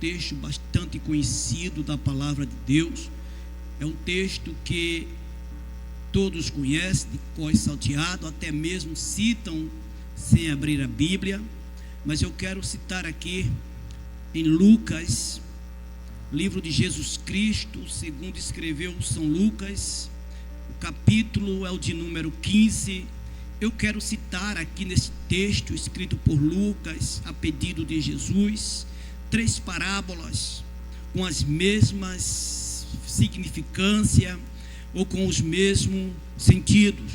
texto bastante conhecido da palavra de Deus. É um texto que todos conhecem, de cor salteado, até mesmo citam sem abrir a Bíblia. Mas eu quero citar aqui em Lucas, livro de Jesus Cristo, segundo escreveu São Lucas, o capítulo é o de número 15. Eu quero citar aqui nesse texto escrito por Lucas, a pedido de Jesus, 3 parábolas com as mesmas significância ou com os mesmos sentidos,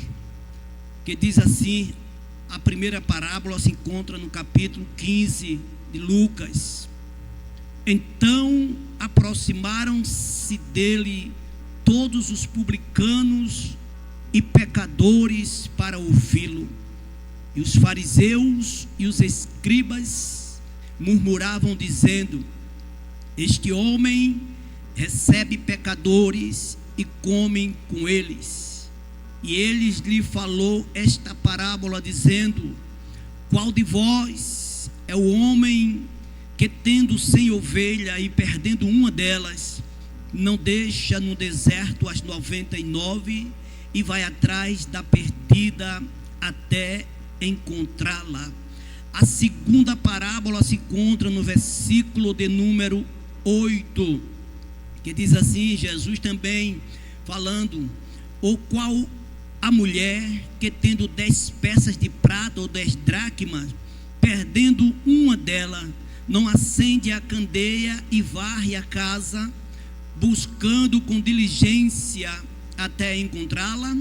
que diz assim. A primeira parábola se encontra no capítulo 15 de Lucas. Então aproximaram-se dele todos os publicanos e pecadores para ouvi-lo. E os fariseus e os escribas murmuravam dizendo: este homem recebe pecadores e come com eles. E eles lhe falou esta parábola dizendo: qual de vós é o homem que, tendo 100 ovelhas e perdendo uma delas, não deixa no deserto as 99 e vai atrás da perdida até encontrá-la? A segunda parábola se encontra no versículo de número 8, que diz assim, Jesus também falando: ou qual a mulher que, tendo 10 peças de prata ou 10 dracmas, perdendo uma delas, não acende a candeia e varre a casa, buscando com diligência até encontrá-la?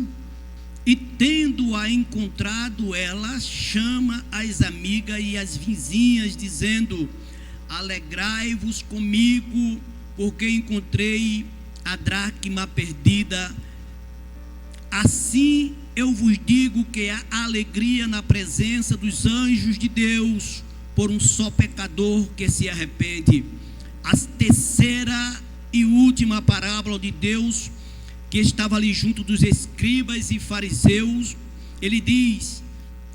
E tendo-a encontrado, ela chama as amigas e as vizinhas, dizendo: alegrai-vos comigo, porque encontrei a dracma perdida. Assim eu vos digo que há alegria na presença dos anjos de Deus por um só pecador que se arrepende. A terceira e última parábola de Deus, que estava ali junto dos escribas e fariseus, ele diz: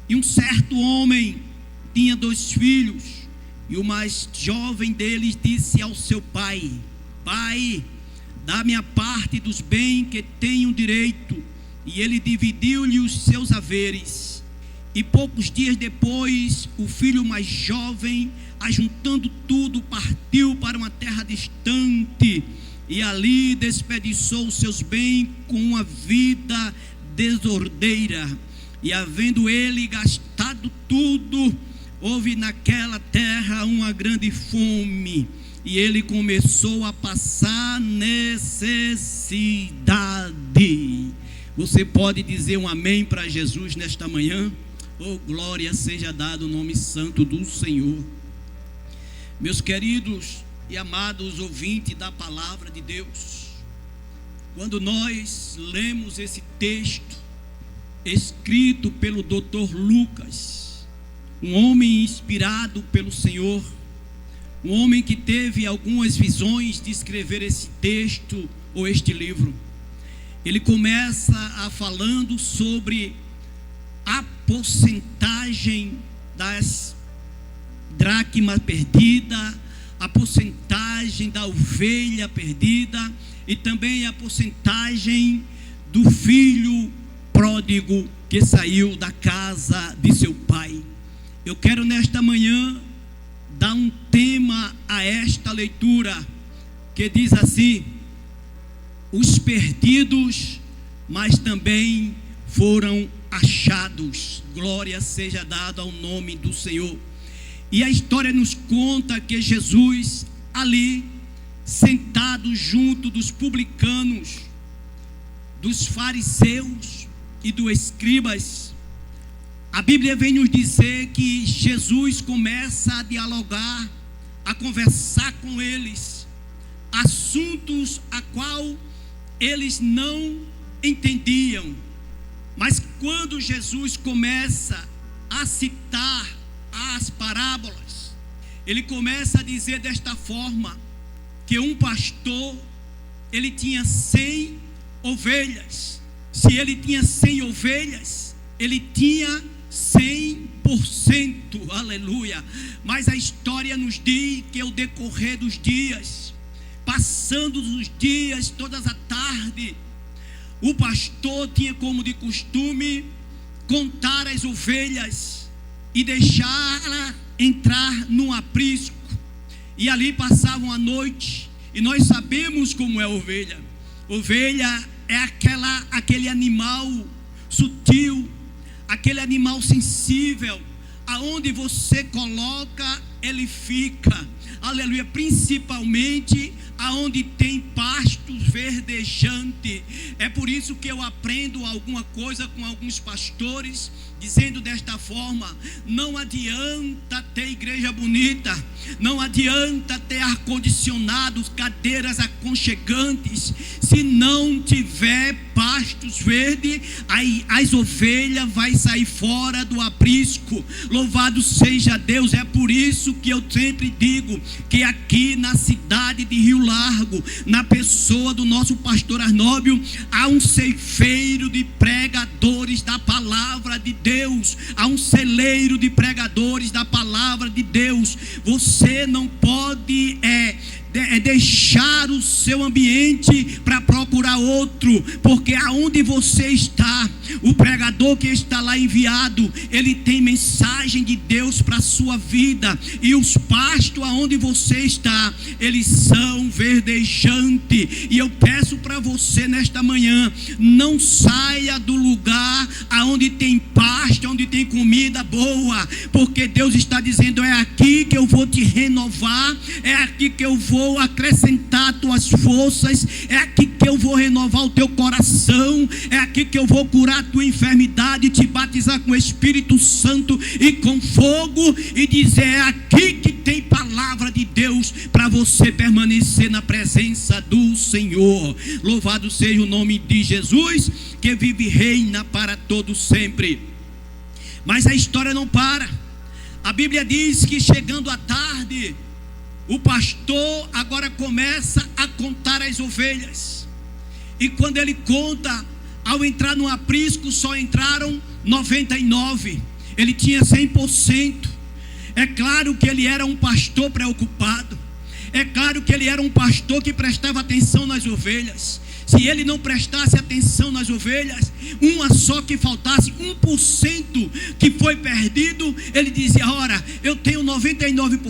e um certo homem tinha 2 filhos, e o mais jovem deles disse ao seu pai: pai, dá-me a parte dos bens que tenho direito. E ele dividiu-lhe os seus haveres. E poucos dias depois, o filho mais jovem, ajuntando tudo, partiu para uma terra distante, e ali desperdiçou os seus bens com uma vida desordeira. E havendo ele gastado tudo, houve naquela terra uma grande fome, e ele começou a passar necessidade. Você pode dizer um amém para Jesus nesta manhã? Oh, glória seja dado o nome santo do Senhor. Meus queridos e amados ouvintes da palavra de Deus, quando nós lemos esse texto escrito pelo Dr. Lucas, um homem inspirado pelo Senhor, um homem que teve algumas visões de escrever esse texto ou este livro, ele começa falando sobre a porcentagem das dracmas perdidas, a porcentagem da ovelha perdida e também a porcentagem do filho pródigo que saiu da casa de seu pai. Eu quero nesta manhã dar um tema a esta leitura que diz assim: os perdidos, mas também foram achados. Glória seja dada ao nome do Senhor. E a história nos conta que Jesus, ali, sentado junto dos publicanos, dos fariseus e dos escribas, a Bíblia vem nos dizer que Jesus começa a dialogar, a conversar com eles, assuntos a qual eles não entendiam. Mas quando Jesus começa a citar as parábolas, ele começa a dizer desta forma, que um pastor, ele tinha 100 ovelhas. Se ele tinha 100 ovelhas, ele tinha 100 100%, aleluia. Mas a história nos diz que ao decorrer dos dias, passando os dias, todas a tarde, o pastor tinha como de costume contar as ovelhas e deixá-la entrar num aprisco, e ali passavam a noite. E nós sabemos como é a ovelha. Ovelha é aquele animal sutil, aquele animal sensível, aonde você coloca, ele fica, aleluia, principalmente aonde tem pastos verdejantes. É por isso que eu aprendo alguma coisa com alguns pastores, dizendo desta forma: não adianta ter igreja bonita, não adianta ter ar-condicionado, cadeiras aconchegantes, se não tiver pastos verdes, aí as ovelhas vai sair fora do aprisco. Louvado seja Deus. É por isso que eu sempre digo que aqui na cidade de Rio Largo, na pessoa do nosso pastor Arnóbio, há um ceifeiro de pregadores da palavra de Deus, há um celeiro de pregadores da palavra de Deus. Você não pode deixar o seu ambiente para procurar outro, porque aonde você está, o pregador que está lá enviado, ele tem mensagem de Deus para a sua vida, e os pastos aonde você está, eles são verdejantes. E eu peço para você nesta manhã: não saia do lugar aonde tem pasto, onde tem comida boa, porque Deus está dizendo: é aqui que eu vou te renovar, é aqui que eu vou acrescentar tuas forças, é aqui que eu vou renovar o teu coração, é aqui que eu vou curar a tua enfermidade, te batizar com o Espírito Santo e com fogo, e dizer: é aqui que tem palavra de Deus para você permanecer na presença do Senhor. Louvado seja o nome de Jesus, que vive e reina para todo sempre. Mas a história não para. A Bíblia diz que chegando à tarde, o pastor agora começa a contar as ovelhas. E quando ele conta, ao entrar no aprisco só entraram 99. Ele tinha 100%. É claro que ele era um pastor preocupado. É claro que ele era um pastor que prestava atenção nas ovelhas. Se ele não prestasse atenção nas ovelhas, uma só que faltasse, 1% que foi perdido, ele dizia: ora, eu tenho 99%,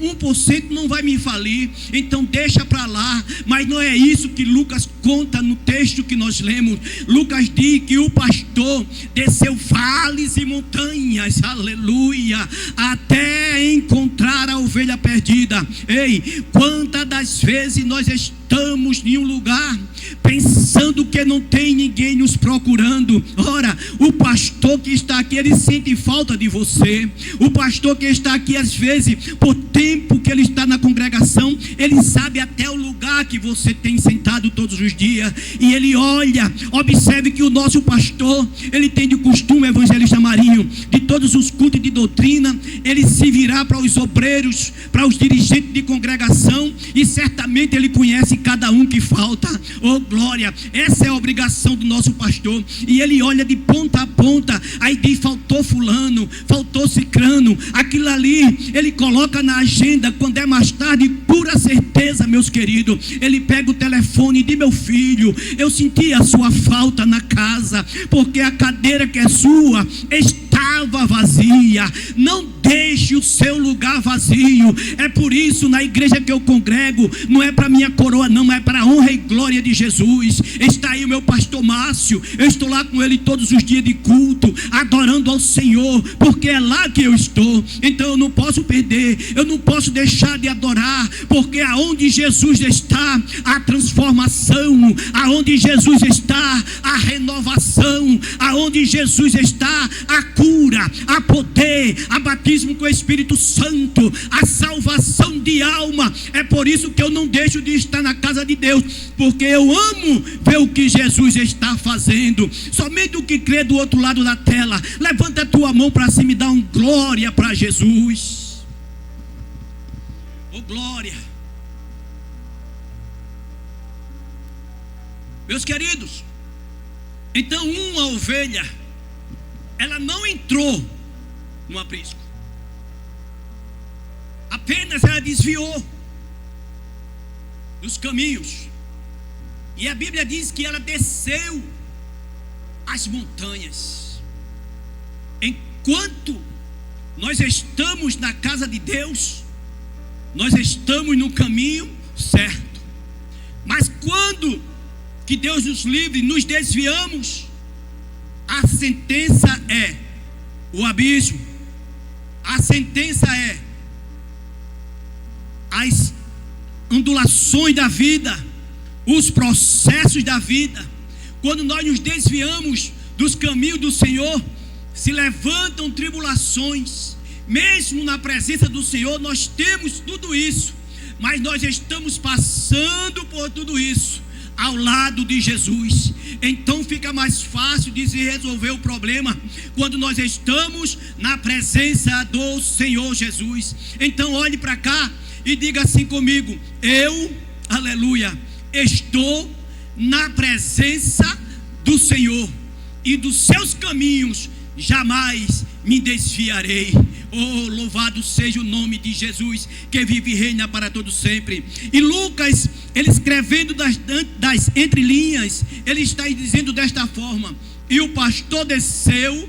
1% não vai me falir, então deixa para lá. Mas não é isso que Lucas conta no texto que nós lemos. Lucas diz que o pastor desceu vales e montanhas, aleluia, até encontrar a ovelha perdida. Ei, quantas das vezes nós estamos em um lugar pensando que não tem ninguém nos procurando? Ora, o pastor que está aqui, ele sente falta de você. O pastor que está aqui, às vezes, por tempo que ele está na congregação, ele sabe até o lugar que você tem sentado todos os dias, e ele olha. Observe que o nosso pastor, ele tem de costume, evangelista Marinho, de todos os cultos de doutrina, ele se virar para os obreiros, para os dirigentes de congregação, e certamente ele conhece cada um que falta. Oh glória, essa é a obrigação do nosso pastor. E ele olha de ponta a ponta, aí diz: faltou fulano, faltou cicrano, aquilo ali ele coloca na agenda. Quando é mais tarde, pura certeza, meus queridos, ele pega o telefone e diz: meu filho, eu senti a sua falta na casa, porque a cadeira que é sua estava vazia. Não deixe o seu lugar vazio. É por isso, na igreja que eu congrego, não é para minha coroa não, mas é para a honra e glória de Jesus. Está aí o meu pastor Márcio, eu estou lá com ele todos os dias de culto, adorando ao Senhor, porque é lá que eu estou. Então eu não posso perder, eu não posso deixar de adorar, porque aonde Jesus está, a transformação, aonde Jesus está, a renovação, aonde Jesus está, a cura, a poder, a batismo com o Espírito Santo, a salvação de alma. É por isso que eu não deixo de estar na casa de Deus, porque eu amo ver o que Jesus está fazendo. Somente o que crê do outro lado da tela, levanta a tua mão para cima e dá um glória para Jesus. Oh glória. Meus queridos, então uma ovelha, ela não entrou no aprisco. Apenas ela desviou dos caminhos. E a Bíblia diz que ela desceu as montanhas. Enquanto nós estamos na casa de Deus, nós estamos no caminho certo. Mas quando que Deus nos livre, nos desviamos, a sentença é o abismo. A sentença é as ondulações da vida, os processos da vida. Quando nós nos desviamos dos caminhos do Senhor, se levantam tribulações. Mesmo na presença do Senhor nós temos tudo isso, mas nós estamos passando por tudo isso ao lado de Jesus. Então fica mais fácil de se resolver o problema quando nós estamos na presença do Senhor Jesus. Então olhe para cá e diga assim comigo: eu, aleluia, estou na presença do Senhor, e dos seus caminhos jamais me desviarei. Oh, louvado seja o nome de Jesus, que vive e reina para todo sempre. E Lucas, ele escrevendo das entrelinhas, ele está dizendo desta forma: e o pastor desceu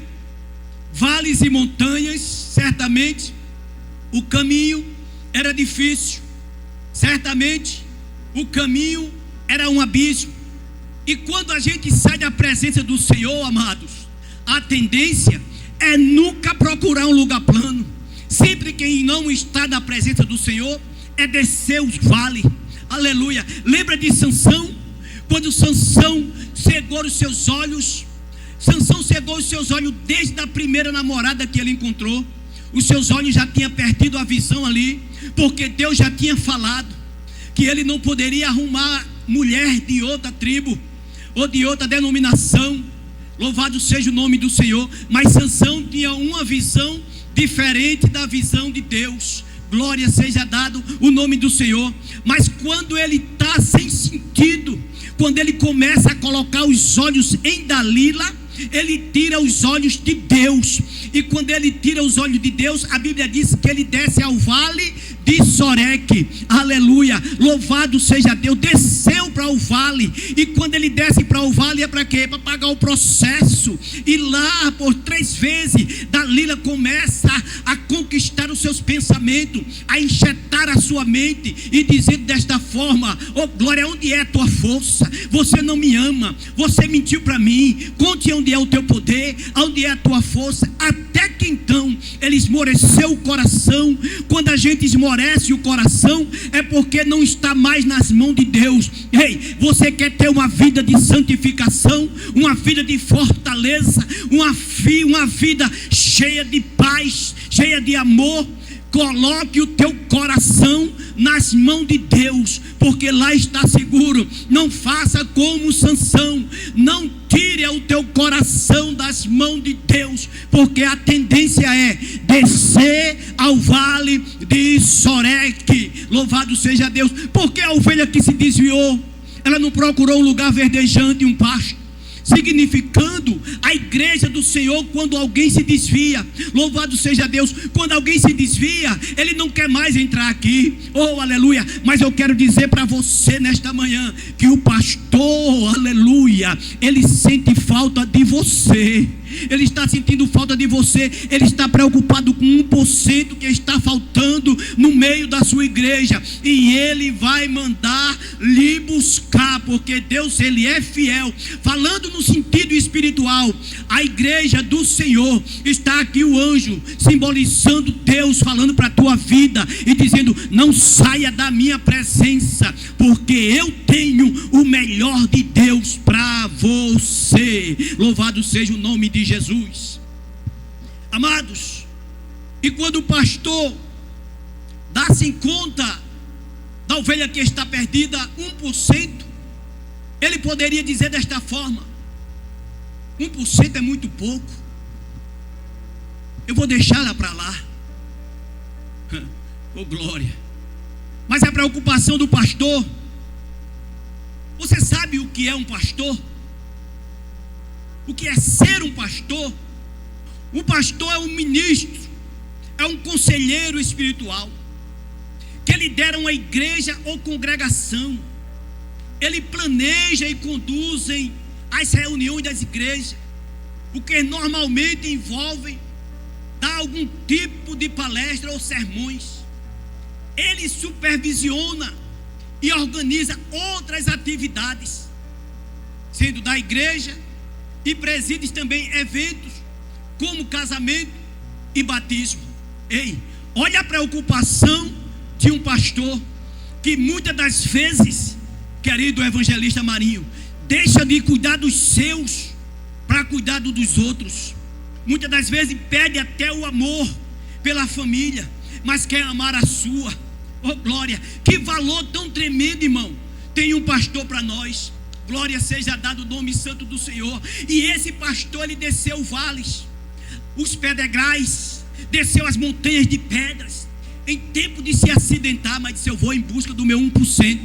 vales e montanhas. Certamente o caminho era difícil, certamente o caminho era um abismo. E quando a gente sai da presença do Senhor, amados, a tendência é nunca procurar um lugar plano. Sempre quem não está na presença do Senhor é descer os vales. Aleluia. Lembra de Sansão? Quando Sansão cegou os seus olhos. Sansão cegou os seus olhos desde a primeira namorada que ele encontrou. Os seus olhos já tinham perdido a visão ali, porque Deus já tinha falado que ele não poderia arrumar mulher de outra tribo ou de outra denominação. Louvado seja o nome do Senhor. Mas Sansão tinha uma visão diferente da visão de Deus. Glória seja dado o nome do Senhor. Mas quando ele está sem sentido, quando ele começa a colocar os olhos em Dalila, ele tira os olhos de Deus. E quando ele tira os olhos de Deus, a Bíblia diz que ele desce ao vale de Soreque. Aleluia, louvado seja Deus. Desceu para o vale. E quando ele desce para o vale é para quê? Para pagar o processo. E lá por 3 vezes Dalila começa a conquistar os seus pensamentos, a enxetar a sua mente, e dizendo desta forma: oh glória, onde é a tua força? Você não me ama, você mentiu para mim. Conte onde é o teu poder, onde é a tua força. Até que então ele esmoreceu o coração. Quando a gente esmorece o coração, é porque não está mais nas mãos de Deus. Ei, você quer ter uma vida de santificação, uma vida de fortaleza, uma vida cheia de paz, cheia de amor? Coloque o teu coração nas mãos de Deus, porque lá está seguro. Não faça como Sansão, não tire o teu coração das mãos de Deus, porque a tendência é descer ao vale de Soreque. Louvado seja Deus. Porque a ovelha que se desviou, ela não procurou um lugar verdejante, um pasto, significando a igreja do Senhor. Quando alguém se desvia, louvado seja Deus, quando alguém se desvia, ele não quer mais entrar aqui. Oh aleluia. Mas eu quero dizer para você nesta manhã que o pastor, aleluia, ele sente falta de você. Ele está sentindo falta de você. Ele está preocupado com 1% que está faltando no meio da sua igreja, e ele vai mandar lhe buscar, porque Deus, ele é fiel. Falando no sentido espiritual, a igreja do Senhor, está aqui o anjo simbolizando Deus, falando para a tua vida e dizendo: não saia da minha presença, porque eu tenho o melhor de Deus para você. Louvado seja o nome de Jesus. Amados, e quando o pastor dá-se conta da ovelha que está perdida, 1%, ele poderia dizer desta forma: 1% é muito pouco, eu vou deixá-la para lá. Oh glória. Mas a preocupação do pastor, você sabe o que é um pastor? O que é ser um pastor? O pastor é um ministro, é um conselheiro espiritual, que lidera uma igreja ou congregação. Ele planeja e conduz as reuniões das igrejas, porque normalmente envolvem dar algum tipo de palestra ou sermões. Ele supervisiona e organiza outras atividades, sendo da igreja, e preside também eventos como casamento e batismo. Ei, olha a preocupação de um pastor, que muitas das vezes, querido evangelista Marinho, deixa de cuidar dos seus para cuidar dos outros. Muitas das vezes perde até o amor pela família, mas quer amar a sua. Oh glória, que valor tão tremendo, irmão, tem um pastor para nós. Glória seja dado o nome santo do Senhor. E esse pastor, ele desceu vales, os pedregais, desceu as montanhas de pedras, em tempo de se acidentar, mas disse: eu vou em busca do meu 1%.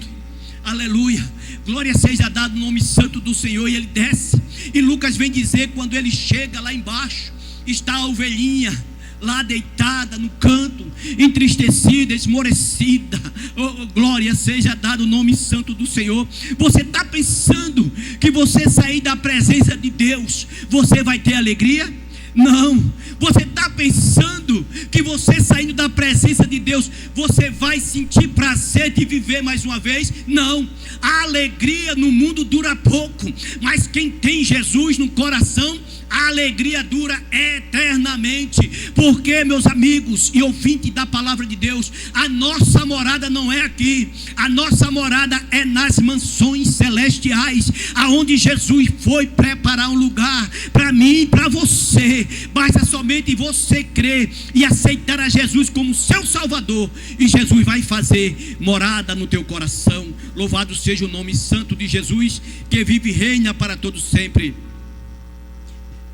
Aleluia, glória seja dado o nome santo do Senhor. E ele desce, e Lucas vem dizer, quando ele chega lá embaixo, está a ovelhinha lá deitada no canto, entristecida, esmorecida. Oh, glória seja dado o nome santo do Senhor. Você está pensando que você sair da presença de Deus, você vai ter alegria? Não. Você está pensando que você saindo da presença de Deus, você vai sentir prazer de viver mais uma vez? Não. A alegria no mundo dura pouco, mas quem tem Jesus no coração, a alegria dura eternamente. Porque, meus amigos e ouvintes da palavra de Deus, a nossa morada não é aqui. A nossa morada é nas mansões celestiais, aonde Jesus foi preparar um lugar para mim e para você. Basta somente você crer e aceitar a Jesus como seu Salvador, e Jesus vai fazer morada no teu coração. Louvado seja o nome santo de Jesus, que vive e reina para todos sempre.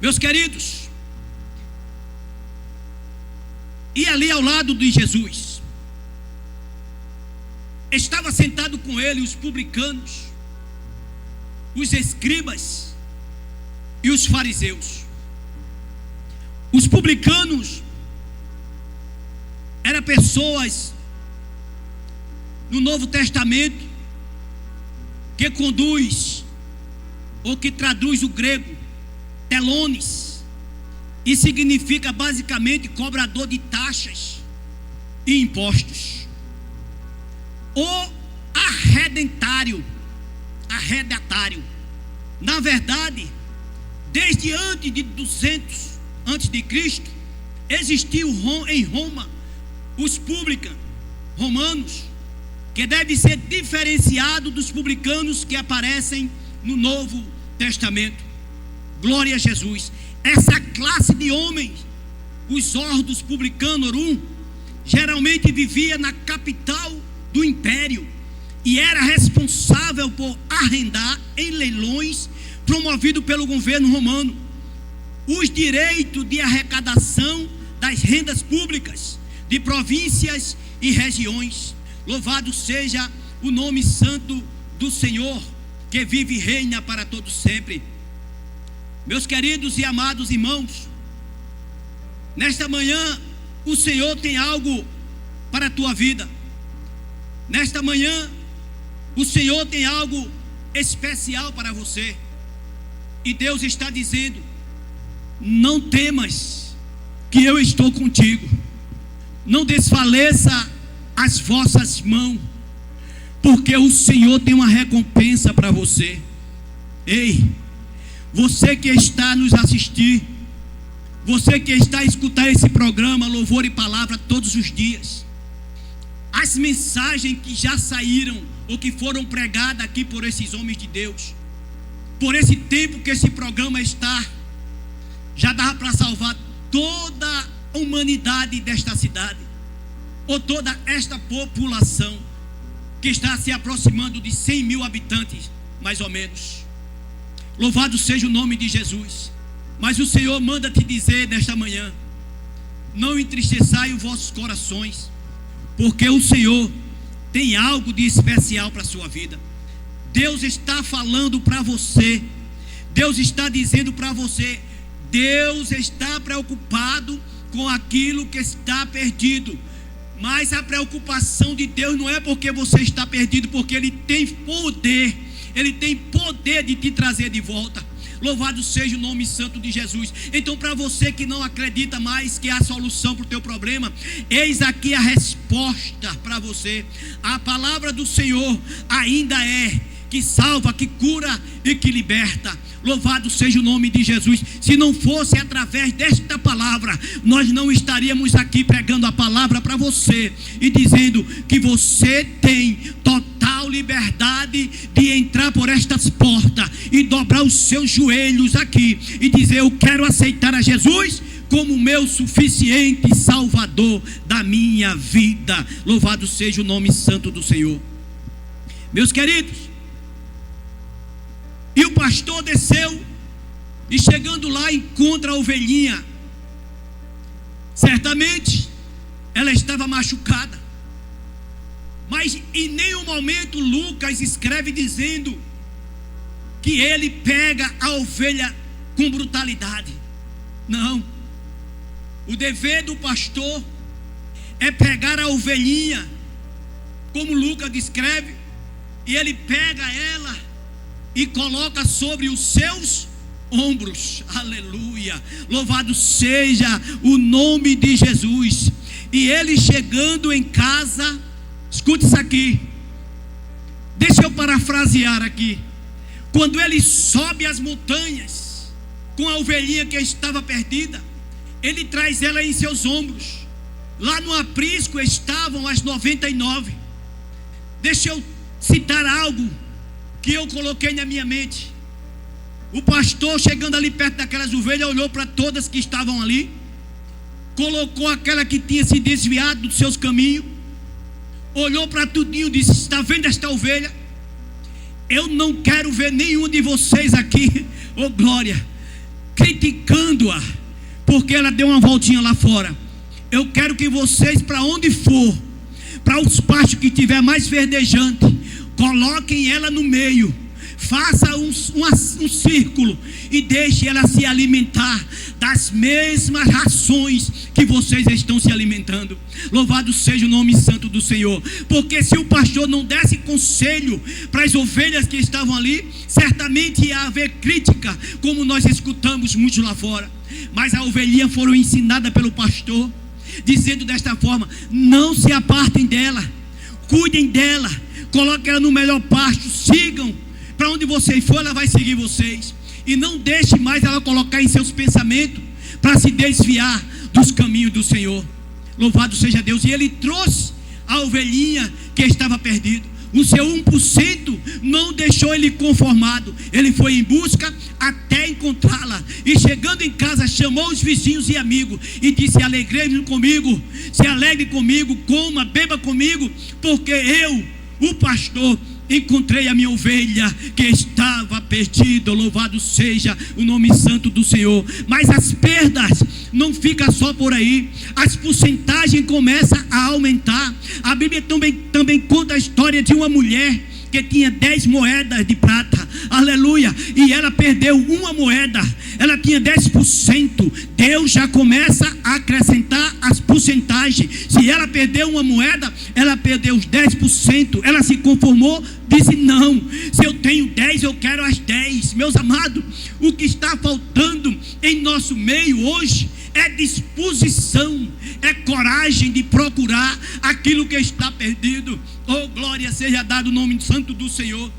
Meus queridos, e ali ao lado de Jesus, estava sentado com ele os publicanos, os escribas e os fariseus. Os publicanos eram pessoas no Novo Testamento que conduz, ou que traduz o grego, telones, e significa basicamente cobrador de taxas e impostos. O arredatário, na verdade, desde antes de 200 antes de Cristo, existiu em Roma os publicanos romanos, que deve ser diferenciado dos publicanos que aparecem no Novo Testamento. Glória a Jesus. Essa classe de homens, os ordos publicanorum, geralmente vivia na capital do império e era responsável por arrendar em leilões promovido pelo governo romano os direitos de arrecadação das rendas públicas de províncias e regiões. Louvado seja o nome santo do Senhor, que vive e reina para todos sempre. Meus queridos e amados irmãos, nesta manhã o Senhor tem algo para a tua vida. Nesta manhã o Senhor tem algo especial para você. E Deus está dizendo: não temas, que eu estou contigo. Não desfaleça as vossas mãos, porque o Senhor tem uma recompensa para você. Ei, você que está nos assistir, você que está a escutar esse programa Louvor e Palavra todos os dias, as mensagens que já saíram ou que foram pregadas aqui por esses homens de Deus, por esse tempo que esse programa está, já dava para salvar toda a humanidade desta cidade, ou toda esta população que está se aproximando de 100 mil habitantes, mais ou menos. Louvado seja o nome de Jesus. Mas o Senhor manda te dizer nesta manhã: não entristeçai os vossos corações, porque o Senhor tem algo de especial para a sua vida. Deus está falando para você, Deus está dizendo para você: Deus está preocupado com aquilo que está perdido. Mas a preocupação de Deus não é porque você está perdido, porque Ele tem poder. Ele tem poder de te trazer de volta. Louvado seja o nome santo de Jesus. Então, para você que não acredita mais que há solução para o teu problema, eis aqui a resposta para você. A palavra do Senhor ainda é que salva, que cura e que liberta. Louvado seja o nome de Jesus. Se não fosse através desta palavra, nós não estaríamos aqui pregando a palavra para você e dizendo que você tem total liberdade de entrar por estas portas e dobrar os seus joelhos aqui e dizer: eu quero aceitar a Jesus como meu suficiente Salvador da minha vida. Louvado seja o nome santo do Senhor. Meus queridos, e o pastor desceu e chegando lá encontra a ovelhinha. Certamente ela estava machucada, mas em nenhum momento Lucas escreve dizendo que ele pega a ovelha com brutalidade. Não. O dever do pastor é pegar a ovelhinha, como Lucas descreve, e ele pega ela e coloca sobre os seus ombros. Aleluia. Louvado seja o nome de Jesus. E ele chegando em casa, escute isso aqui, deixa eu parafrasear aqui. Quando ele sobe as montanhas com a ovelhinha que estava perdida, ele traz ela em seus ombros. Lá no aprisco estavam as 99. Deixa eu citar algo que eu coloquei na minha mente. O pastor, chegando ali perto daquelas ovelhas, olhou para todas que estavam ali, colocou aquela que tinha se desviado dos seus caminhos, olhou para tudinho e disse: está vendo esta ovelha? Eu não quero ver nenhum de vocês aqui, oh glória, criticando-a, porque ela deu uma voltinha lá fora. Eu quero que vocês, para onde for, para os pastos que tiver mais verdejante, coloquem ela no meio, faça um círculo e deixe ela se alimentar das mesmas rações que vocês estão se alimentando. Louvado seja o nome santo do Senhor. Porque se o pastor não desse conselho para as ovelhas que estavam ali, certamente ia haver crítica, como nós escutamos muito lá fora. Mas a ovelhinha foram ensinadas pelo pastor, dizendo desta forma: não se apartem dela, cuidem dela, coloquem ela no melhor pasto, sigam, para onde vocês for ela vai seguir vocês, e não deixe mais ela colocar em seus pensamentos para se desviar dos caminhos do Senhor. Louvado seja Deus. E ele trouxe a ovelhinha que estava perdida. O seu 1% não deixou ele conformado. Ele foi em busca até encontrá-la. E chegando em casa, chamou os vizinhos e amigos e disse: alegrem-se comigo, se alegre comigo, coma, beba comigo, porque eu, o pastor, encontrei a minha ovelha que estava perdida. Louvado seja o nome santo do Senhor. Mas as perdas não ficam só por aí, as porcentagens começam a aumentar. A Bíblia também conta a história de uma mulher que tinha 10 moedas de prata, aleluia, e ela perdeu uma moeda, ela tinha 10%, Deus já começa a acrescentar as porcentagens. Se ela perdeu uma moeda, ela perdeu os 10%, ela se conformou, disse: não, se eu tenho 10, eu quero as 10. Meus amados, o que está faltando em nosso meio hoje é disposição, é coragem de procurar aquilo que está perdido. Oh, glória seja dado o nome santo do Senhor.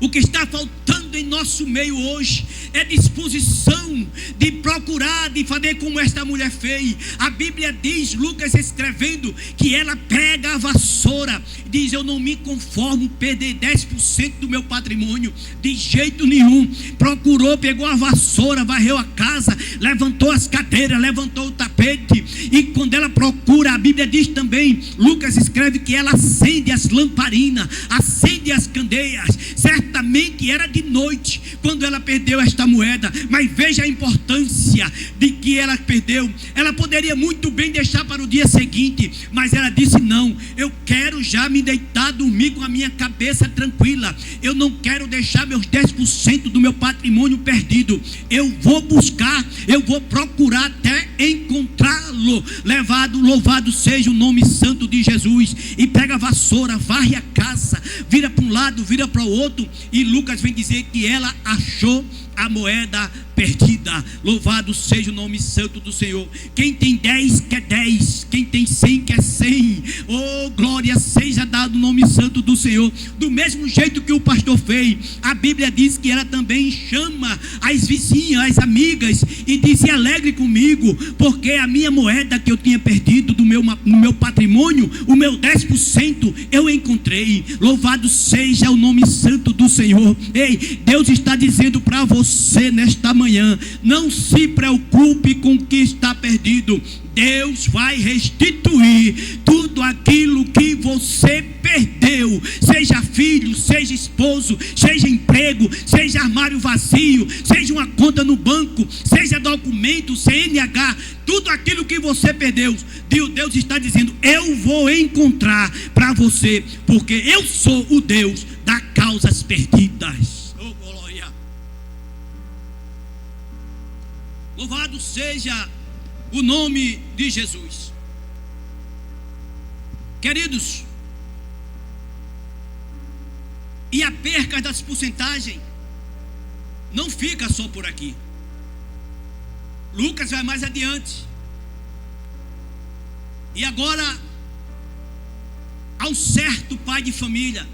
O que está faltando em nosso meio hoje é disposição de procurar, de fazer como esta mulher fez. A Bíblia diz, Lucas escrevendo, que ela pega a vassoura, diz: eu não me conformo perder 10% do meu patrimônio, de jeito nenhum. Procurou, pegou a vassoura, varreu a casa, levantou as cadeiras, levantou o tapete. E quando ela procura, a Bíblia diz também, Lucas escreve que ela acende as lamparinas, acende as candeias. certamente era de noite quando ela perdeu esta moeda. Mas veja a importância de que ela perdeu. Ela poderia muito bem deixar para o dia seguinte, mas ela disse: não, eu quero já me deitar, dormir com a minha cabeça tranquila. Eu não quero deixar meus 10% do meu patrimônio perdido. Eu vou buscar, eu vou procurar até encontrá-lo. Louvado seja o nome santo de Jesus. E pega a vassoura, varre a casa, vira para um lado, vira para o outro, e Lucas vem dizer que ela achou a moeda perdida. Louvado seja o nome santo do Senhor. Quem tem 10 quer 10, quem tem 100 quer 100. Oh, glória seja dado o nome santo do Senhor. Do mesmo jeito que o pastor fez, a Bíblia diz que ela também chama as vizinhas, as amigas, e disse: alegre comigo, porque a minha moeda que eu tinha perdido no meu patrimônio, o meu 10%, eu encontrei. Louvado seja o nome santo do Senhor. Ei, Deus está dizendo para você nesta manhã: não se preocupe com o que está perdido. Deus vai restituir tudo aquilo que você perdeu, seja filho, seja esposo, seja emprego, seja armário vazio, seja uma conta no banco, seja documento, CNH, tudo aquilo que você perdeu. Deus está dizendo: eu vou encontrar para você, porque eu sou o Deus das causas perdidas. Oh, glória! Louvado seja o nome de Jesus. Queridos, e a perca das porcentagens não fica só por aqui. Lucas vai mais adiante. E agora, há um certo pai de família.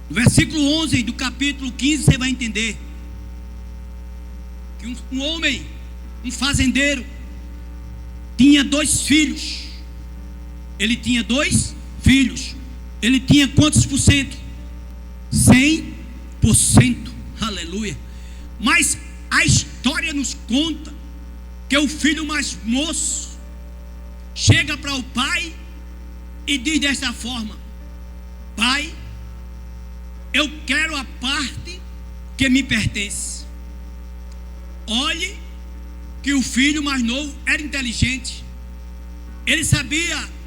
No versículo 11 do capítulo 15, você vai entender que um homem, um fazendeiro, tinha 2 filhos. Ele tinha 2 filhos. Ele tinha quantos por cento? 100%. Aleluia. Mas a história nos conta que o filho mais moço chega para o pai e diz desta forma: pai, eu quero a parte que me pertence. Olhe que o filho mais novo era inteligente. Ele sabia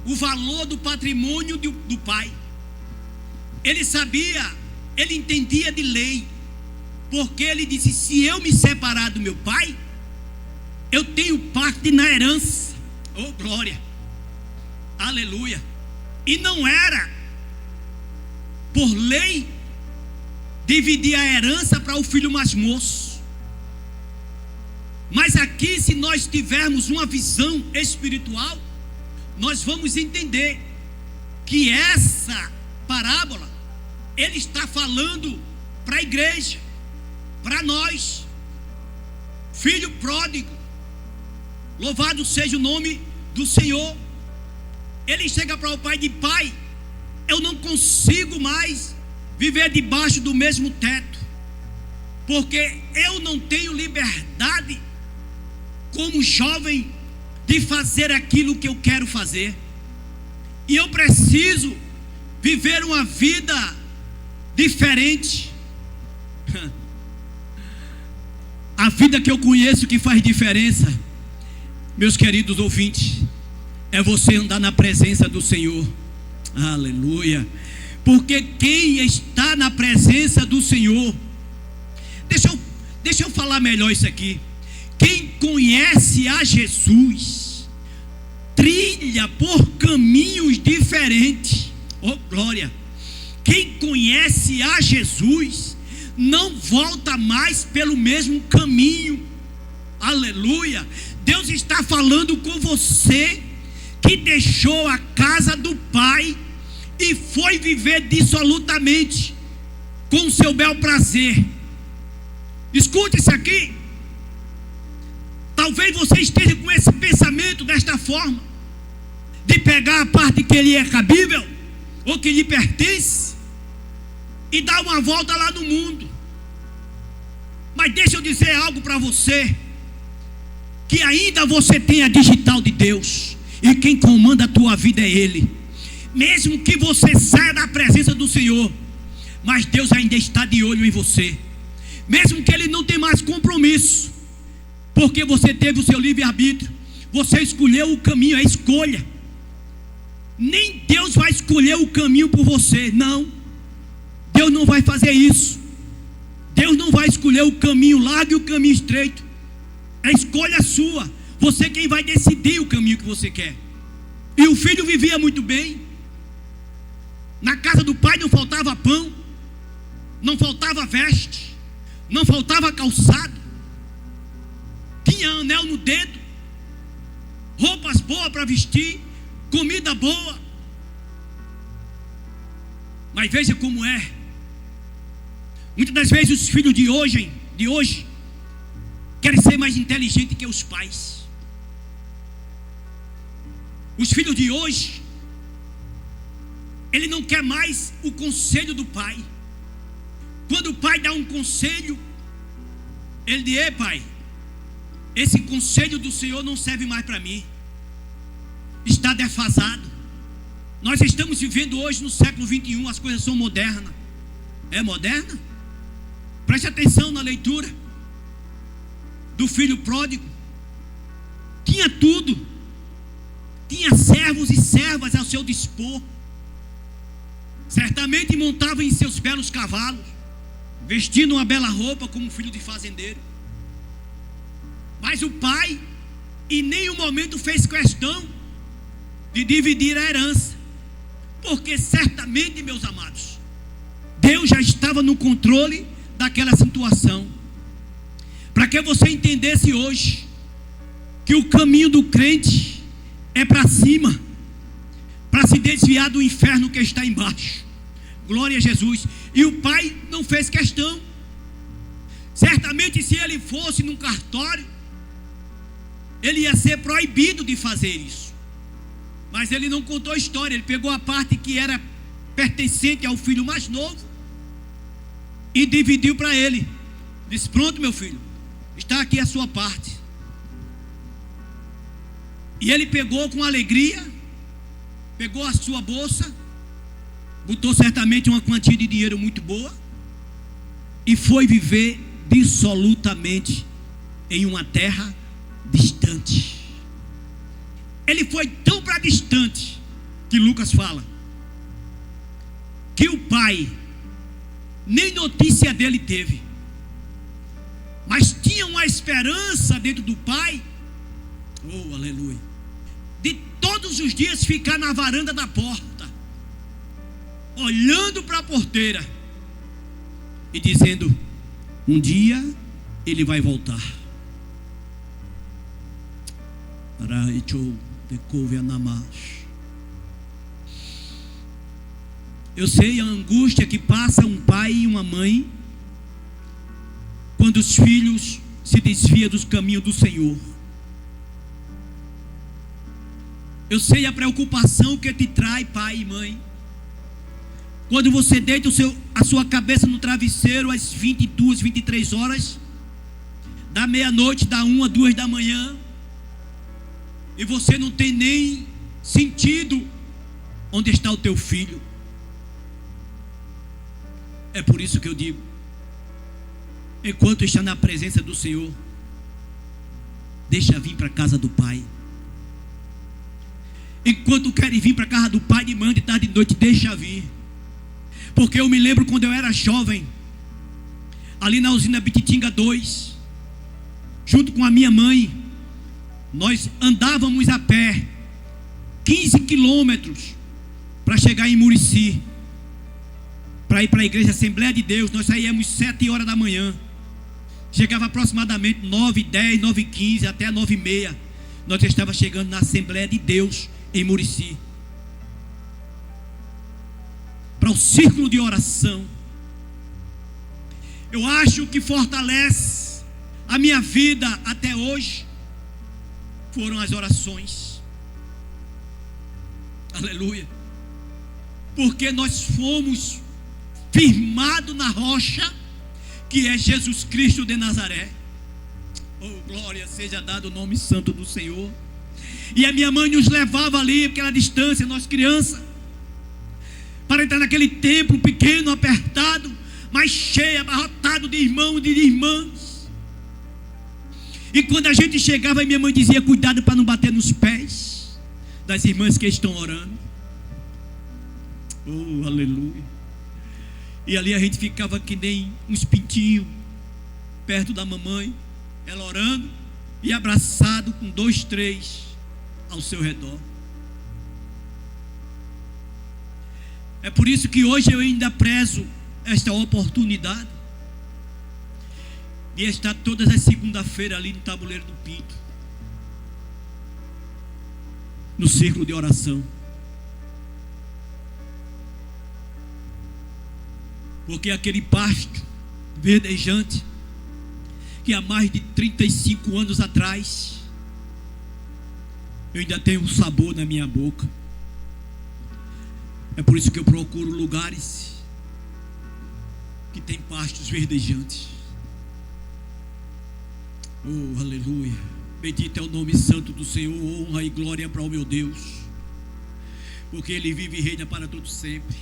o valor do patrimônio do pai. Ele sabia, ele entendia de lei, porque ele disse: se eu me separar do meu pai, eu tenho parte na herança. Oh, glória, aleluia. E não era por lei dividir a herança para o filho mais moço. Mas aqui, se nós tivermos uma visão espiritual, nós vamos entender que essa parábola, ele está falando para a igreja, para nós. Filho pródigo, louvado seja o nome do Senhor. Ele chega para o pai e diz: pai, eu não consigo mais viver debaixo do mesmo teto, porque eu não tenho liberdade como jovem de fazer aquilo que eu quero fazer, e eu preciso viver uma vida diferente. A vida que eu conheço que faz diferença, meus queridos ouvintes, é você andar na presença do Senhor. Aleluia. Porque quem está na presença do Senhor, deixa eu falar melhor isso aqui. Quem conhece a Jesus trilha por caminhos diferentes. Oh, glória! Quem conhece a Jesus não volta mais pelo mesmo caminho. Aleluia! Deus está falando com você que deixou a casa do Pai e foi viver dissolutamente com o seu bel prazer. Escute isso aqui. Talvez você esteja com esse pensamento desta forma, de pegar a parte que lhe é cabível, ou que lhe pertence, e dar uma volta lá no mundo. Mas deixa eu dizer algo para você, que ainda você tem a digital de Deus, e quem comanda a tua vida é Ele. Mesmo que você saia da presença do Senhor, mas Deus ainda está de olho em você. Mesmo que Ele não tenha mais compromisso, porque você teve o seu livre-arbítrio, você escolheu o caminho, a escolha. Nem Deus vai escolher o caminho por você, não. Deus não vai fazer isso. Deus não vai escolher o caminho largo e o caminho estreito. A escolha é sua. Você quem vai decidir o caminho que você quer. E o filho vivia muito bem. Na casa do pai não faltava pão, não faltava veste, não faltava calçado, tinha anel no dedo, roupas boas para vestir, comida boa. Mas veja como é. Muitas das vezes os filhos de hoje querem ser mais inteligentes que os pais. Os filhos de hoje, ele não quer mais o conselho do pai. Quando o pai dá um conselho, ele diz: ei pai, esse conselho do Senhor não serve mais para mim, está defasado. Nós estamos vivendo hoje no século 21, as coisas são modernas. É moderna? Preste atenção na leitura do filho pródigo. Tinha tudo, tinha servos e servas ao seu dispor. Certamente montava em seus belos cavalos, vestindo uma bela roupa como filho de fazendeiro. Mas o pai em nenhum momento fez questão de dividir a herança, porque certamente, meus amados, Deus já estava no controle daquela situação. Para que você entendesse hoje que o caminho do crente é para cima, para se desviar do inferno que está embaixo. Glória a Jesus. E o pai não fez questão. Certamente, se ele fosse num cartório, ele ia ser proibido de fazer isso. Mas ele não contou a história. Ele pegou a parte que era pertencente ao filho mais novo e dividiu para ele. Disse: pronto, meu filho, está aqui a sua parte. E ele pegou com alegria, pegou a sua bolsa, botou certamente uma quantia de dinheiro muito boa e foi viver dissolutamente em uma terra distante. Ele foi tão para distante que Lucas fala que o pai nem notícia dele teve, mas tinha uma esperança dentro do pai, oh aleluia, de todos os dias ficar na varanda da porta, olhando para a porteira e dizendo: um dia ele vai voltar. Eu sei a angústia que passa um pai e uma mãe quando os filhos se desviam dos caminhos do Senhor. Eu sei a preocupação que te traz, pai e mãe, quando você deita a sua cabeça no travesseiro às 22, 23 horas, da meia-noite, da 1 a 2 da manhã, e você não tem nem sentido onde está o teu filho. É por isso que eu digo: enquanto está na presença do Senhor, deixa vir para a casa do Pai. Enquanto querem vir para a casa do Pai de manhã, de tarde, de noite, deixa vir. Porque eu me lembro quando eu era jovem, ali na usina Bititinga 2, junto com a minha mãe, nós andávamos a pé 15 quilômetros para chegar em Murici, para ir para a igreja Assembleia de Deus. Nós saíamos 7 horas da manhã, chegava aproximadamente 9h10, 9h15, até 9h30. Nós estávamos chegando na Assembleia de Deus em Murici, para o círculo de oração. Eu acho que fortalece a minha vida até hoje foram as orações. Aleluia. Porque nós fomos firmados na rocha que é Jesus Cristo de Nazaré. Oh, glória seja dado o nome santo do Senhor. E a minha mãe nos levava ali, aquela distância, nós crianças, para entrar naquele templo pequeno, apertado, mas cheio, abarrotado de irmãos e de irmãs. E quando a gente chegava, minha mãe dizia: cuidado para não bater nos pés das irmãs que estão orando. Oh, aleluia. E ali a gente ficava que nem uns pintinhos perto da mamãe, ela orando, e abraçado com 2, 3 ao seu redor. É por isso que hoje eu ainda prezo esta oportunidade de estar todas as segunda-feiras ali no Tabuleiro do Pinto, no círculo de oração. Porque aquele pasto verdejante que há mais de 35 anos atrás eu ainda tenho um sabor na minha boca. É por isso que eu procuro lugares que tem pastos verdejantes. Oh, aleluia. Bendito é o nome santo do Senhor. Honra e glória para o meu Deus, porque Ele vive e reina para todo sempre.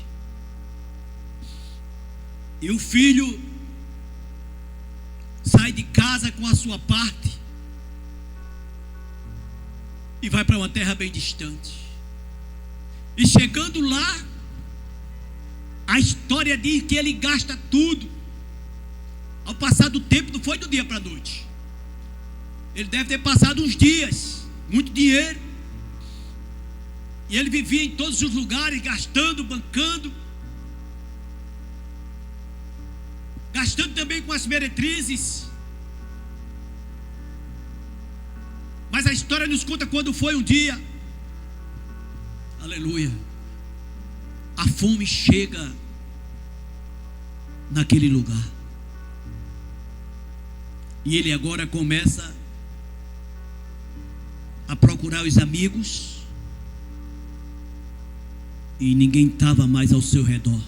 E o filho sai de casa com a sua parte e vai para uma terra bem distante. E chegando lá, a história diz que ele gasta tudo. Ao passar do tempo, não foi do dia para a noite. Ele deve ter passado uns dias, muito dinheiro. E ele vivia em todos os lugares, gastando, bancando, gastando também com as meretrizes. Mas a história nos conta quando foi um dia, aleluia, a fome chega naquele lugar. E ele agora começa a procurar os amigos, e ninguém estava mais ao seu redor.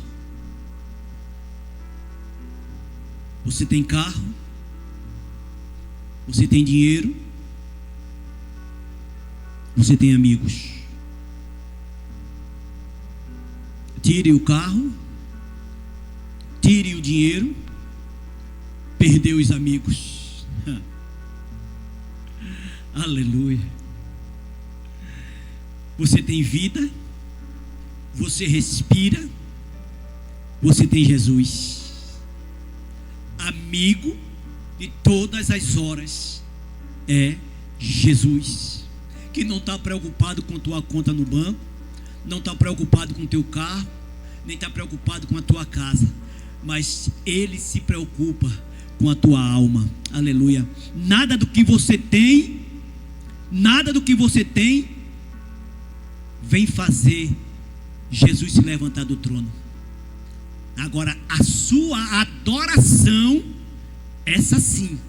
Você tem carro, você tem dinheiro, você tem amigos. Tire o carro, tire o dinheiro, perdeu os amigos. Aleluia. Você tem vida, você respira, você tem Jesus, amigo de todas as horas é Jesus, que não está preocupado com tua conta no banco, não está preocupado com teu carro, nem está preocupado com a tua casa, mas Ele se preocupa com a tua alma. Aleluia. Nada do que você tem vem fazer Jesus se levantar do trono. Agora, a sua adoração, essa sim,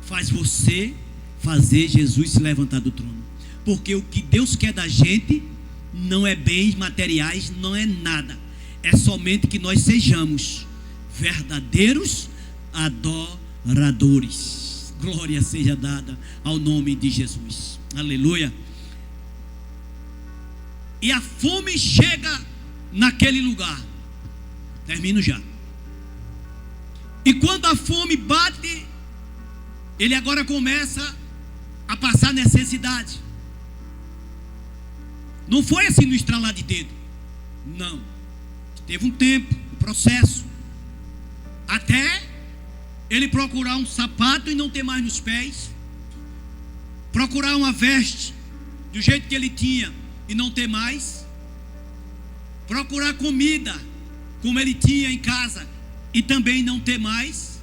faz você fazer Jesus se levantar do trono. Porque o que Deus quer da gente não é bens materiais, não é nada. É somente que nós sejamos verdadeiros adoradores. Glória seja dada ao nome de Jesus. Aleluia. E a fome chega naquele lugar. Termino já. E quando a fome bate, ele agora começa a passar necessidade. Não foi assim no estralar de dedo. Não. Teve um tempo, um processo, até ele procurar um sapato e não ter mais nos pés, procurar uma veste do jeito que ele tinha e não ter mais, procurar comida como ele tinha em casa e também não ter mais,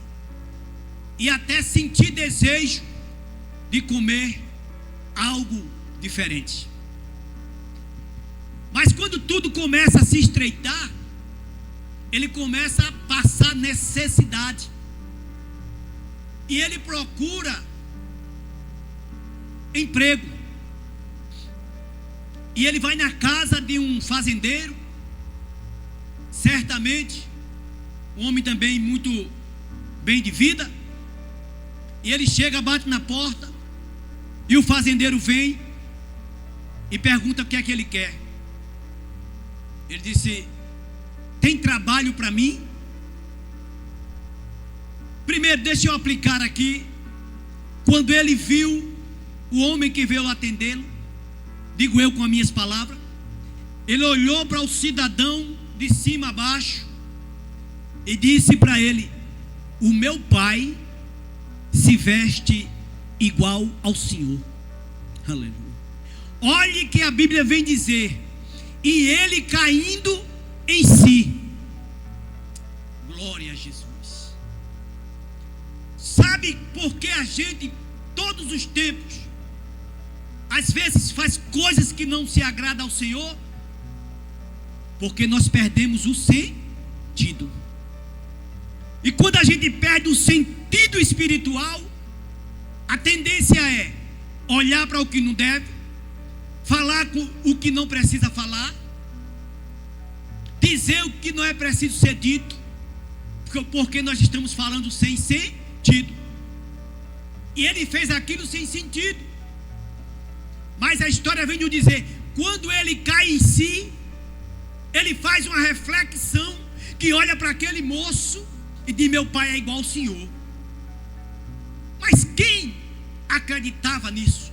e até sentir desejo de comer algo diferente. Mas quando tudo começa a se estreitar, ele começa a passar necessidade. E ele procura emprego. E ele vai na casa de um fazendeiro, certamente, um homem também muito bem de vida. E ele chega, bate na porta, e o fazendeiro vem e pergunta o que é que ele quer. Ele disse: tem trabalho para mim? Primeiro, deixa eu aplicar aqui. Quando ele viu o homem que veio atendê-lo, digo eu com as minhas palavras, ele olhou para o cidadão de cima a baixo e disse para ele: o meu pai se veste igual ao Senhor. Aleluia. Olhe que a Bíblia vem dizer: e ele caindo em si. Glória a Jesus. Sabe por que a gente, todos os tempos, às vezes faz coisas que não se agradam ao Senhor? Porque nós perdemos o sentido. E quando a gente perde o sentido espiritual, a tendência é olhar para o que não deve, falar com o que não precisa falar, dizer o que não é preciso ser dito, porque nós estamos falando sem sentido. E ele fez aquilo sem sentido. Mas a história vem de dizer: quando ele cai em si, ele faz uma reflexão, que olha para aquele moço e diz: meu pai é igual ao Senhor. Mas quem acreditava nisso?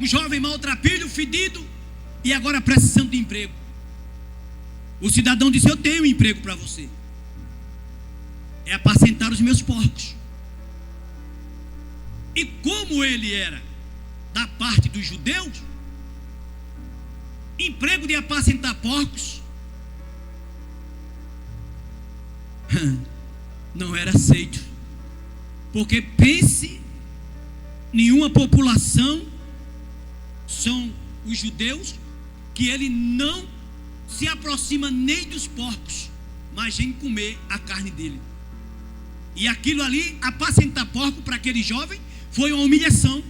Um jovem maltrapilho, fedido, e agora precisando de emprego. O cidadão disse: eu tenho um emprego para você, é apacentar os meus porcos. E como ele era da parte dos judeus, emprego de apacentar porcos não era aceito. Porque pense, nenhuma população são os judeus que ele não se aproxima nem dos porcos, mas vem comer a carne dele. E aquilo ali, apacentar porco, para aquele jovem foi uma humilhação.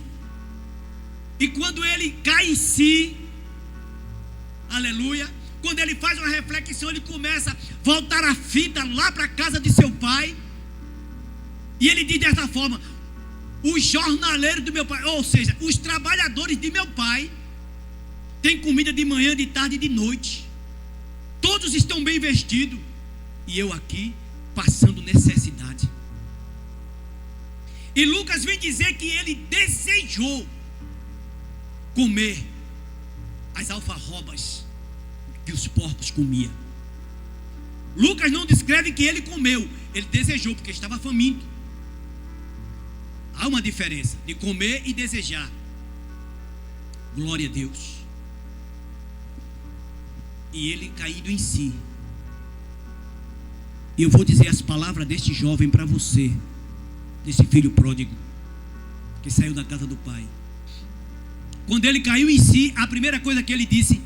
E quando ele cai em si, aleluia, quando ele faz uma reflexão, ele começa a voltar a fita lá para a casa de seu pai. E ele diz dessa forma: os jornaleiros do meu pai, ou seja, os trabalhadores de meu pai, têm comida de manhã, de tarde e de noite. Todos estão bem vestidos. E eu aqui passando necessidade. E Lucas vem dizer que ele desejou comer as alfarrobas que os porcos comiam. Lucas não descreve que ele comeu, ele desejou, porque estava faminto. Há uma diferença de comer e desejar. Glória a Deus. E ele caído em si. E eu vou dizer as palavras deste jovem para você, desse filho pródigo que saiu da casa do pai. Quando ele caiu em si, a primeira coisa que ele disse: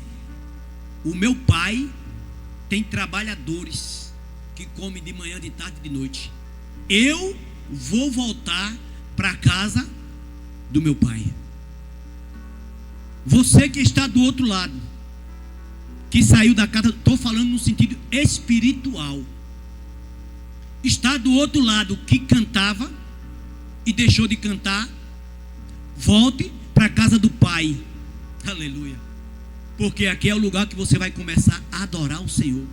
o meu pai tem trabalhadores que comem de manhã, de tarde e de noite. Eu vou voltar para a casa do meu pai. Você que está do outro lado, que saiu da casa, estou falando no sentido espiritual, está do outro lado, que cantava e deixou de cantar, volte para a casa do pai. Aleluia. Porque aqui é o lugar que você vai começar a adorar o Senhor.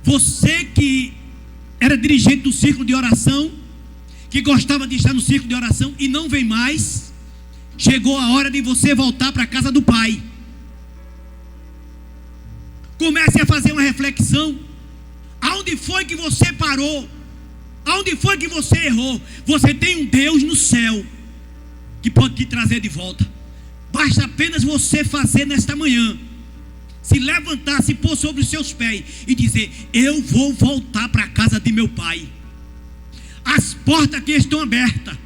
Você que era dirigente do círculo de oração, que gostava de estar no círculo de oração e não vem mais, chegou a hora de você voltar para a casa do pai. Comece a fazer uma reflexão. Aonde foi que você parou? Aonde foi que você errou? Você tem um Deus no céu que pode te trazer de volta. Basta apenas você fazer nesta manhã, se levantar, se pôr sobre os seus pés e dizer: eu vou voltar para a casa de meu pai. As portas aqui estão abertas.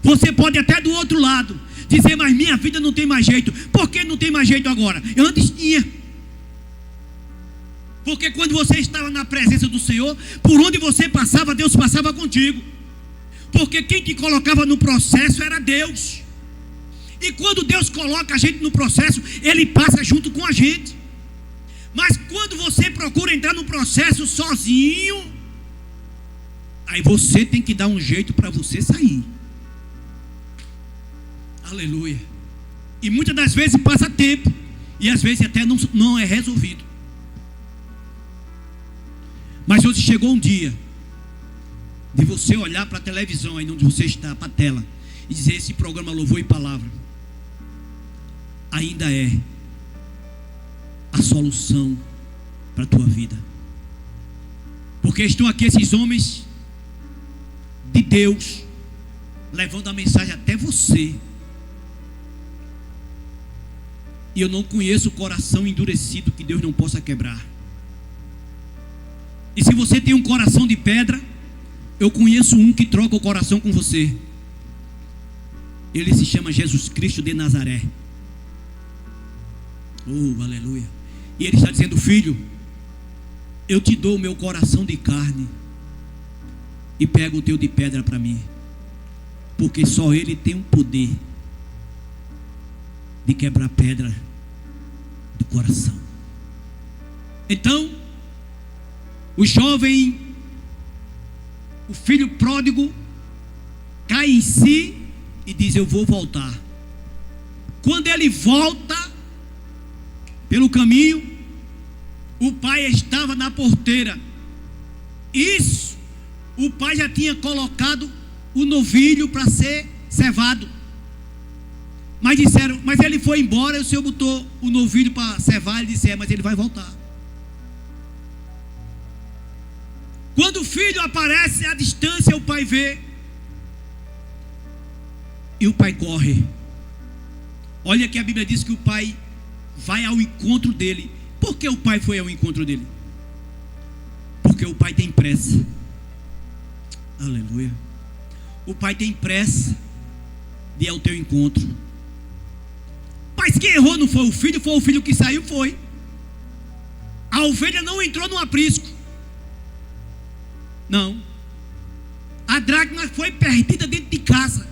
Você pode até do outro lado dizer: mas minha vida não tem mais jeito. Por que não tem mais jeito agora? Antes tinha. Porque quando você estava na presença do Senhor, por onde você passava, Deus passava contigo. Porque quem te colocava no processo era Deus. E quando Deus coloca a gente no processo, Ele passa junto com a gente. Mas quando você procura entrar no processo sozinho, aí você tem que dar um jeito para você sair. Aleluia. E muitas das vezes passa tempo. E às vezes até não é resolvido. Mas hoje chegou um dia de você olhar para a televisão aí onde você está, para a tela, e dizer: esse programa Louvor e Palavra ainda é a solução para a tua vida. Porque estão aqui esses homens de Deus levando a mensagem até você. E eu não conheço o coração endurecido que Deus não possa quebrar. E se você tem um coração de pedra, eu conheço um que troca o coração com você. Ele se chama Jesus Cristo de Nazaré. Oh, aleluia. E ele está dizendo: filho, eu te dou o meu coração de carne e pego o teu de pedra para mim. Porque só ele tem um poder de quebrar pedra do coração. Então, o jovem, o filho pródigo, cai em si e diz: eu vou voltar. Quando ele volta pelo caminho, o pai estava na porteira. Isso, o pai já tinha colocado o novilho para ser cevado. Mas disseram: mas ele foi embora, e o senhor botou o novilho para cevar. Ele disse: mas ele vai voltar. Quando o filho aparece à distância, o pai vê, e o pai corre. Olha que a Bíblia diz que o pai vai ao encontro dele. Por que o pai foi ao encontro dele? Porque o pai tem pressa. Aleluia. O pai tem pressa de ir ao teu encontro. Mas quem errou não foi o filho que saiu, foi. A ovelha não entrou no aprisco. Não. A dracma foi perdida dentro de casa.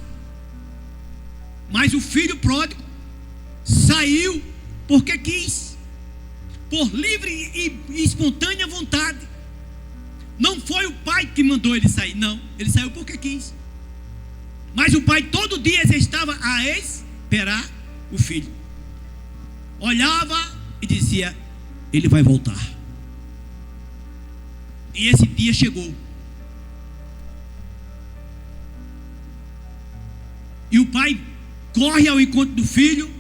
Mas o filho pródigo saiu porque quis, por livre e espontânea vontade. Não foi o pai que mandou ele sair, não. Ele saiu porque quis. Mas o pai todo dia estava a esperar o filho. Olhava e dizia: ele vai voltar. E esse dia chegou. E o pai corre ao encontro do filho,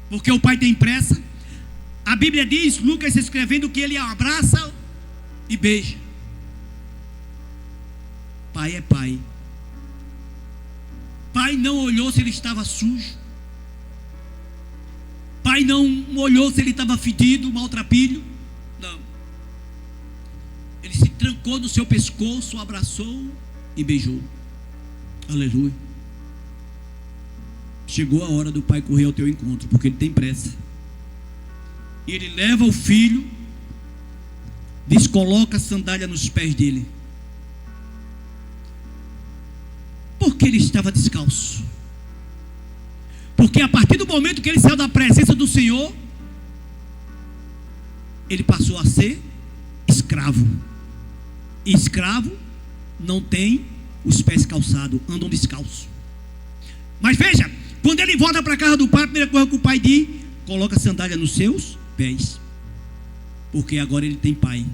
porque o pai tem pressa. A Bíblia diz, Lucas escrevendo, que ele abraça e beija. Pai é pai. Pai não olhou se ele estava sujo. Pai não olhou se ele estava fedido, maltrapilho. Não. Ele se trancou no seu pescoço, abraçou e beijou. Aleluia. Chegou a hora do pai correr ao teu encontro, porque ele tem pressa. E ele leva o filho, descoloca a sandália nos pés dele. Porque ele estava descalço. Porque a partir do momento que ele saiu da presença do Senhor, ele passou a ser escravo. E escravo não tem os pés calçados, andam descalços. Mas veja, quando ele volta para a casa do pai, a primeira coisa que o pai diz: coloca a sandália nos seus pés. Porque agora ele tem pai.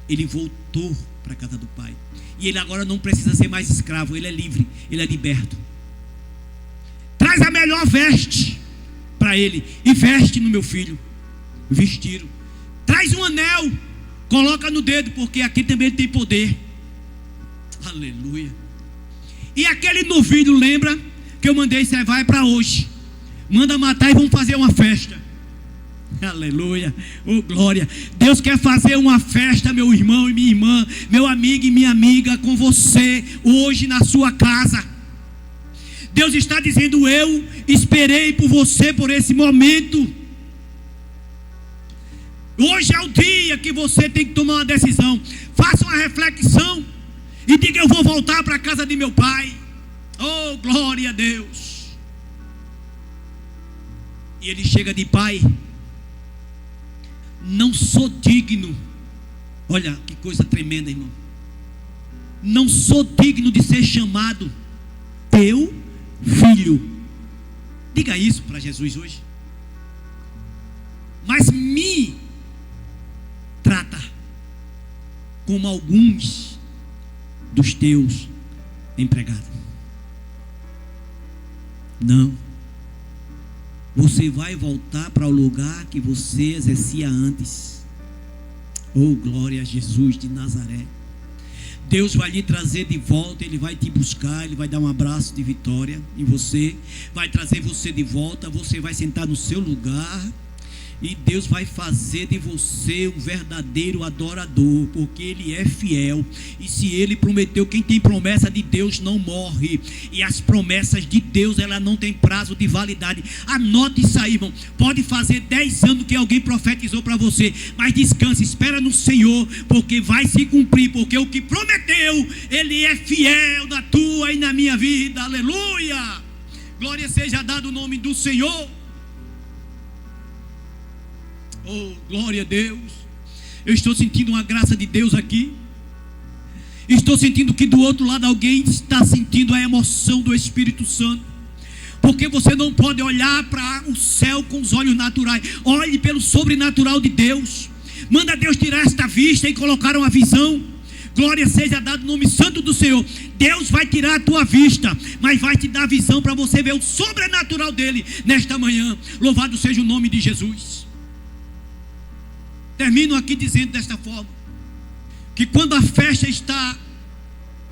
Ele voltou para a casa do pai. E ele agora não precisa ser mais escravo. Ele é livre, ele é liberto. Traz a melhor veste para ele e veste no meu filho. Vestiram. Traz um anel, coloca no dedo, porque aqui também ele tem poder. Aleluia. E aquele novilho, lembra que eu mandei cevar, é para hoje. Manda matar e vamos fazer uma festa. Aleluia, oh glória. Deus quer fazer uma festa, meu irmão e minha irmã, meu amigo e minha amiga, com você hoje na sua casa. Deus está dizendo: eu esperei por você por esse momento. Hoje é o dia que você tem que tomar uma decisão. Faça uma reflexão e diga: eu vou voltar para a casa de meu pai. Oh glória a Deus. E ele chega de: pai, não sou digno. Olha que coisa tremenda, irmão. Não sou digno de ser chamado teu filho. Diga isso para Jesus hoje. mas me trata como alguns dos teus empregados. Não. Você vai voltar para o lugar que você exercia antes. Oh, glória a Jesus de Nazaré. Deus vai lhe trazer de volta, Ele vai te buscar, Ele vai dar um abraço de vitória em você, vai trazer você de volta, você vai sentar no seu lugar, e Deus vai fazer de você um verdadeiro adorador, porque Ele é fiel, e se Ele prometeu, quem tem promessa de Deus não morre, e as promessas de Deus, ela não tem prazo de validade. Anote isso aí, irmão. Pode fazer 10 anos que alguém profetizou para você, mas descanse, espera no Senhor, porque vai se cumprir, porque o que prometeu, Ele é fiel na tua e na minha vida. Aleluia, glória seja dado o nome do Senhor. Oh, glória a Deus. Eu estou sentindo uma graça de Deus aqui. Estou sentindo que do outro lado alguém está sentindo a emoção do Espírito Santo. Porque você não pode olhar para o céu com os olhos naturais. Olhe pelo sobrenatural de Deus. Manda Deus tirar esta vista e colocar uma visão. Glória seja dado o nome santo do Senhor. Deus vai tirar a tua vista, mas vai te dar visão para você ver o sobrenatural dele nesta manhã. Louvado seja o nome de Jesus. Termino aqui dizendo desta forma, que quando a festa está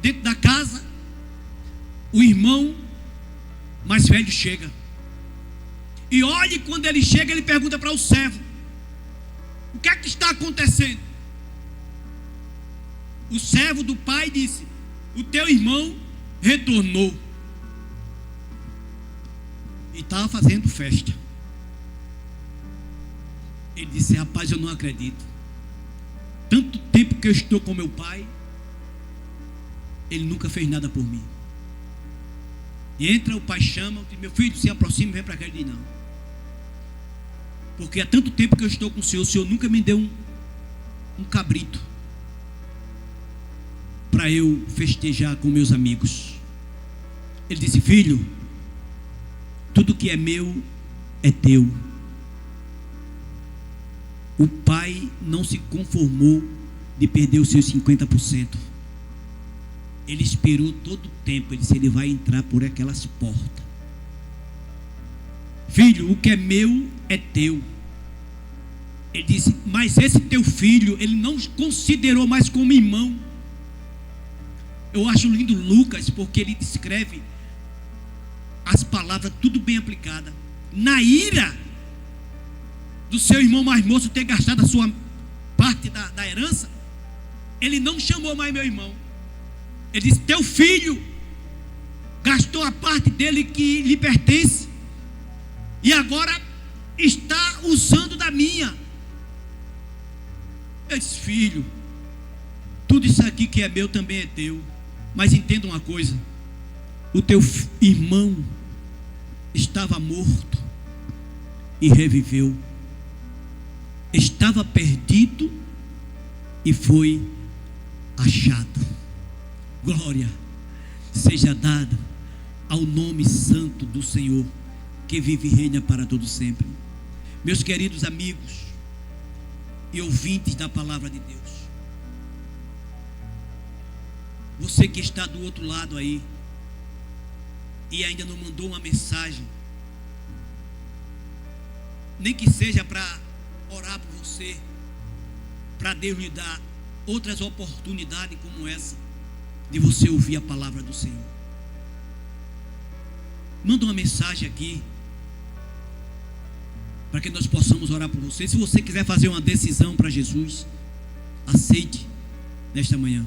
dentro da casa, o irmão mais velho chega, e olhe, quando ele chega, ele pergunta para o servo: o que é que está acontecendo? O servo do pai disse: o teu irmão retornou e estava fazendo festa. Ele disse: rapaz, eu não acredito. Tanto tempo que eu estou com meu pai, ele nunca fez nada por mim. E entra o pai, chama, diz: meu filho, se aproxima, vem para cá. Ele diz: não, porque há tanto tempo que eu estou com o senhor nunca me deu um cabrito para eu festejar com meus amigos. Ele disse: filho, tudo que é meu é teu. O pai não se conformou de perder os seus 50%. Ele esperou todo o tempo. Ele disse: ele vai entrar por aquelas portas. Filho, o que é meu é teu. Ele disse: mas esse teu filho, ele não considerou mais como irmão. Eu acho lindo Lucas, porque ele descreve as palavras tudo bem aplicada. Na ira do seu irmão mais moço ter gastado a sua parte da herança, ele não chamou mais meu irmão. Ele disse: teu filho gastou a parte dele que lhe pertence, e agora está usando da minha. Eu disse: filho, tudo isso aqui que é meu também é teu. Mas entenda uma coisa: o teu irmão estava morto e reviveu. Estava perdido e foi achado. Glória seja dada ao nome santo do Senhor, que vive e reina para todo sempre. Meus queridos amigos e ouvintes da palavra de Deus, você que está do outro lado aí e ainda não mandou uma mensagem, nem que seja para orar por você, para Deus lhe dar outras oportunidades como essa, de você ouvir a palavra do Senhor, manda uma mensagem aqui, para que nós possamos orar por você. Se você quiser fazer uma decisão para Jesus, aceite nesta manhã.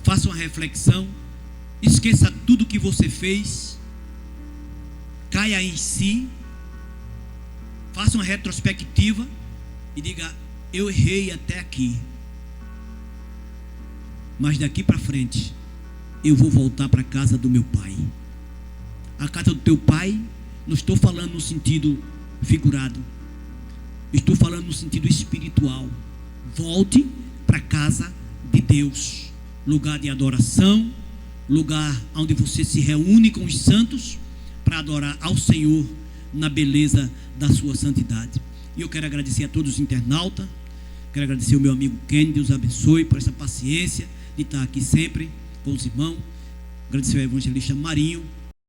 Faça uma reflexão, esqueça tudo que você fez, caia em si, faça uma retrospectiva e diga: eu errei até aqui, mas daqui para frente eu vou voltar para a casa do meu pai. A casa do teu pai, não estou falando no sentido figurado, estou falando no sentido espiritual. Volte para a casa de Deus, lugar de adoração, lugar onde você se reúne com os santos para adorar ao Senhor na beleza da sua santidade. E eu quero agradecer a todos os internautas. Quero agradecer ao meu amigo Kenny, Deus abençoe por essa paciência de estar aqui sempre com os irmãos. Agradecer ao evangelista Marinho